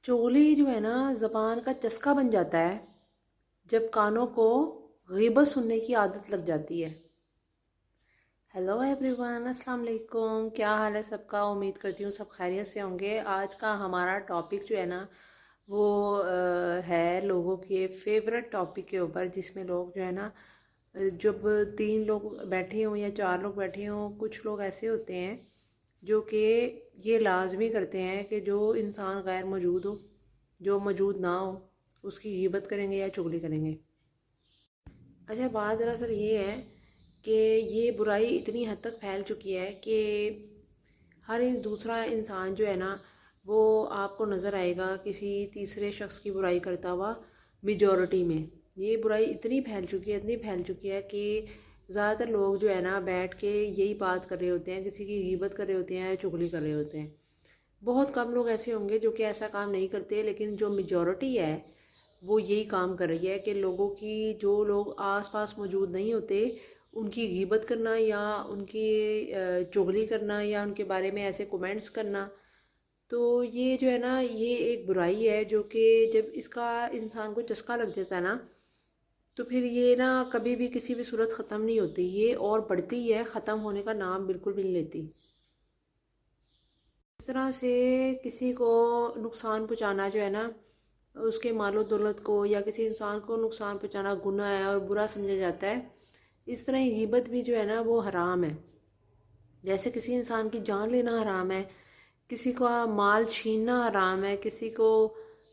चुगली जो है ना ज़बान का चस्का बन जाता है जब कानों को गीबत सुनने की आदत लग जाती है। हेलो एवरीवन, अस्सलाम वालेकुम। क्या हाल है सबका? उम्मीद करती हूँ सब खैरियत से होंगे। आज का हमारा टॉपिक जो है ना वो है लोगों के फेवरेट टॉपिक के ऊपर, जिसमें लोग जो है ना जब 3 लोग बैठे हों या 4 लोग बैठे हों, कुछ लोग ऐसे होते हैं जो कि ये लाजमी करते हैं कि जो इंसान गैर मौजूद हो, जो मौजूद ना हो, उसकी ग़ीबत करेंगे या चुगली करेंगे। अच्छा, बात दरअसल ये है कि ये बुराई इतनी हद तक फैल चुकी है कि हर एक दूसरा इंसान जो है ना वो आपको नज़र आएगा किसी तीसरे शख्स की बुराई करता हुआ। मेजॉरिटी में ये बुराई इतनी फैल चुकी है, इतनी फैल चुकी है कि ज़्यादातर लोग जो है ना बैठ के यही बात कर रहे होते हैं, किसी की ग़ीबत कर रहे होते हैं या चुगली कर रहे होते हैं। बहुत कम लोग ऐसे होंगे जो कि ऐसा काम नहीं करते, लेकिन जो मेजॉरिटी है वो यही काम कर रही है कि लोगों की, जो लोग आस पास मौजूद नहीं होते, उनकी ग़ीबत करना या उनकी चुगली करना या उनके बारे में ऐसे कमेंट्स करना। तो ये जो है ना ये एक बुराई है जो कि जब इसका इंसान को चस्का लग जाता है ना तो फिर ये ना कभी भी किसी भी सूरत ख़त्म नहीं होती, ये और बढ़ती है, ख़त्म होने का नाम बिल्कुल भी नहीं लेती। इस तरह से किसी को नुकसान पहुंचाना जो है ना, उसके मालो दौलत को या किसी इंसान को नुकसान पहुंचाना गुनाह है और बुरा समझा जाता है। इस तरह ही ग़ीबत भी जो है ना वो हराम है। जैसे किसी इंसान की जान लेना हराम है, किसी का माल छीनना हराम है, किसी को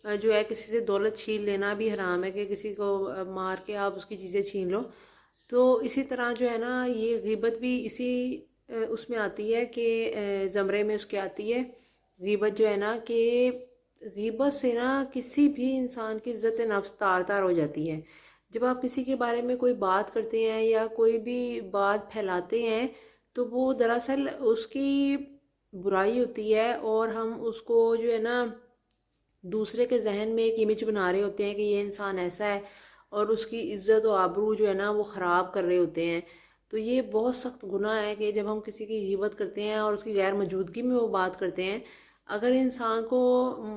जो है किसी से दौलत छीन लेना भी हराम है कि किसी को मार के आप उसकी चीज़ें छीन लो। तो इसी तरह जो है ना ये ग़ीबत भी इसी उसमें आती है कि ज़मरे में उसके आती है। ग़ीबत जो है ना कि ग़ीबत से ना किसी भी इंसान की इज़्ज़त नफ्स तार तार हो जाती है। जब आप किसी के बारे में कोई बात करते हैं या कोई भी बात फैलाते हैं तो वो दरअसल उसकी बुराई होती है और हम उसको जो है ना दूसरे के जहन में एक इमेज बना रहे होते हैं कि ये इंसान ऐसा है और उसकी इज्जत और आबरू जो है ना वो ख़राब कर रहे होते हैं। तो ये बहुत सख्त गुनाह है कि जब हम किसी की ग़ीबत करते हैं और उसकी गैर मौजूदगी में वो बात करते हैं। अगर इंसान को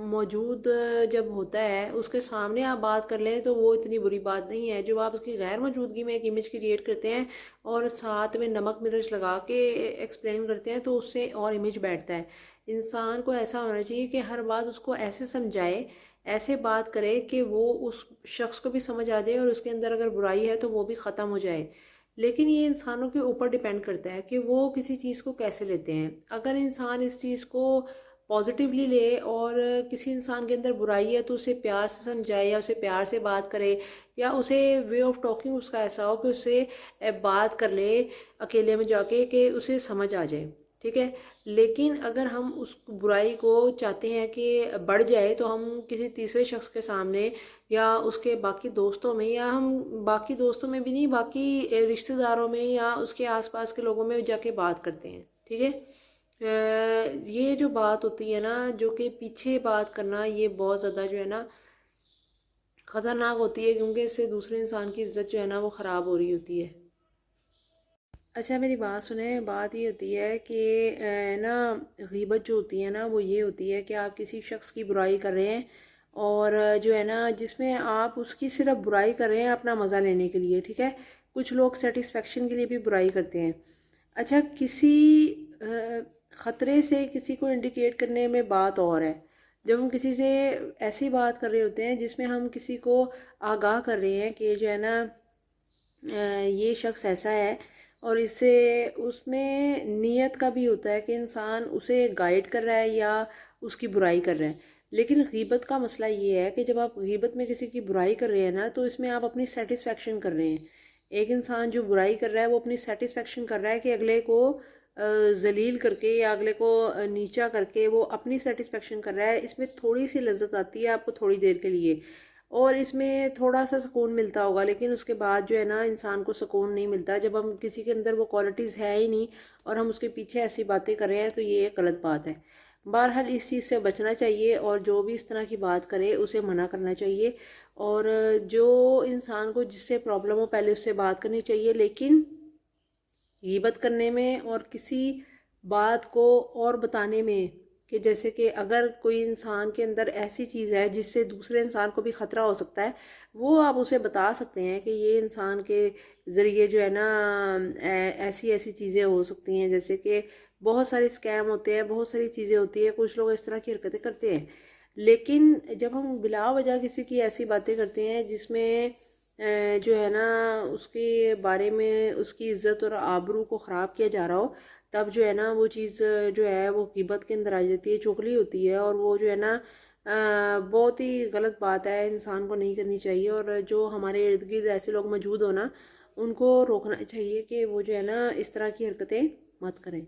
मौजूद जब होता है उसके सामने आप बात कर लें तो वो इतनी बुरी बात नहीं है। जब आप उसकी गैर मौजूदगी में एक इमेज क्रिएट करते हैं और साथ में नमक मिर्च लगा के एक्सप्लेन करते हैं तो उससे और इमेज बैठता है। इंसान को ऐसा होना चाहिए कि हर बात उसको ऐसे समझाए, ऐसे बात करे कि वो उस शख्स को भी समझ आ जाए और उसके अंदर अगर बुराई है तो वो भी ख़त्म हो जाए। लेकिन ये इंसानों के ऊपर डिपेंड करता है कि वो किसी चीज़ को कैसे लेते हैं। अगर इंसान इस चीज़ को पॉजिटिवली ले और किसी इंसान के अंदर बुराई है तो उसे प्यार से समझाए या उसे प्यार से बात करे या उसे वे ऑफ टॉकिंग उसका ऐसा हो कि उससे बात कर ले अकेले में जाके कि उसे समझ आ जाए, ठीक है। लेकिन अगर हम उस बुराई को चाहते हैं कि बढ़ जाए तो हम किसी तीसरे शख्स के सामने या उसके बाकी दोस्तों में, या हम बाकी दोस्तों में भी नहीं, बाकी रिश्तेदारों में या उसके आसपास के लोगों में जाके बात करते हैं, ठीक है। ये जो बात होती है ना, जो कि पीछे बात करना, ये बहुत ज़्यादा जो है ना ख़तरनाक होती है, क्योंकि इससे दूसरे इंसान की इज्जत जो है ना वो ख़राब हो रही होती है। अच्छा, मेरी बात सुने। बात ये होती है कि ना ग़ीबत जो होती है ना वो ये होती है कि आप किसी शख्स की बुराई कर रहे हैं और जो है ना जिसमें आप उसकी सिर्फ बुराई कर रहे हैं अपना मज़ा लेने के लिए, ठीक है। कुछ लोग सेटिस्फेक्शन के लिए भी बुराई करते हैं। अच्छा, किसी ख़तरे से किसी को इंडिकेट करने में बात और है। जब हम किसी से ऐसी बात कर रहे होते हैं जिसमें हम किसी को आगाह कर रहे हैं कि जो है ना ये शख्स ऐसा है, और इससे उसमें नीयत का भी होता है कि इंसान उसे गाइड कर रहा है या उसकी बुराई कर रहा है। लेकिन ग़ीबत का मसला ये है कि जब आप ग़ीबत में किसी की बुराई कर रहे हैं ना तो इसमें आप अपनी सेटिस्फेक्शन कर रहे हैं। एक इंसान जो बुराई कर रहा है वो अपनी सेटिस्फेक्शन कर रहा है कि अगले को जलील करके या अगले को नीचा करके वो अपनी सेटिस्फेक्शन कर रहा है। इसमें थोड़ी सी लज्जत आती है आपको थोड़ी देर के लिए और इसमें थोड़ा सा सुकून मिलता होगा, लेकिन उसके बाद जो है ना इंसान को सुकून नहीं मिलता। जब हम किसी के अंदर वो क्वालिटीज़ है ही नहीं और हम उसके पीछे ऐसी बातें कर रहे हैं तो ये एक गलत बात है। बहरहाल इस चीज़ से बचना चाहिए और जो भी इस तरह की बात करे उसे मना करना चाहिए। और जो इंसान को जिससे प्रॉब्लम हो पहले उससे बात करनी चाहिए, लेकिन ग़ीबत करने में और किसी बात को और बताने में کہ جیسے کہ اگر کوئی انسان کے اندر ایسی چیز ہے جس سے دوسرے انسان کو بھی خطرہ ہو سکتا ہے، وہ آپ اسے بتا سکتے ہیں کہ یہ انسان کے ذریعے جو ہے نا ایسی ایسی چیزیں ہو سکتی ہیں، جیسے کہ بہت سارے اسکیم ہوتے ہیں، بہت ساری چیزیں ہوتی ہیں، کچھ لوگ اس طرح کی حرکتیں کرتے ہیں۔ لیکن جب ہم بلا وجہ کسی کی ایسی باتیں کرتے ہیں جس میں جو ہے نا اس کے بارے میں اس کی عزت اور آبرو کو خراب کیا جا رہا ہو، تب جو ہے نا وہ چیز جو ہے وہ غیبت کے اندر آ جاتی ہے، چغلی ہوتی ہے، اور وہ جو ہے نا بہت ہی غلط بات ہے، انسان کو نہیں کرنی چاہیے۔ اور جو ہمارے ارد گرد ایسے لوگ موجود ہونا، ان کو روکنا چاہیے کہ وہ جو ہے نا اس طرح کی حرکتیں مت کریں۔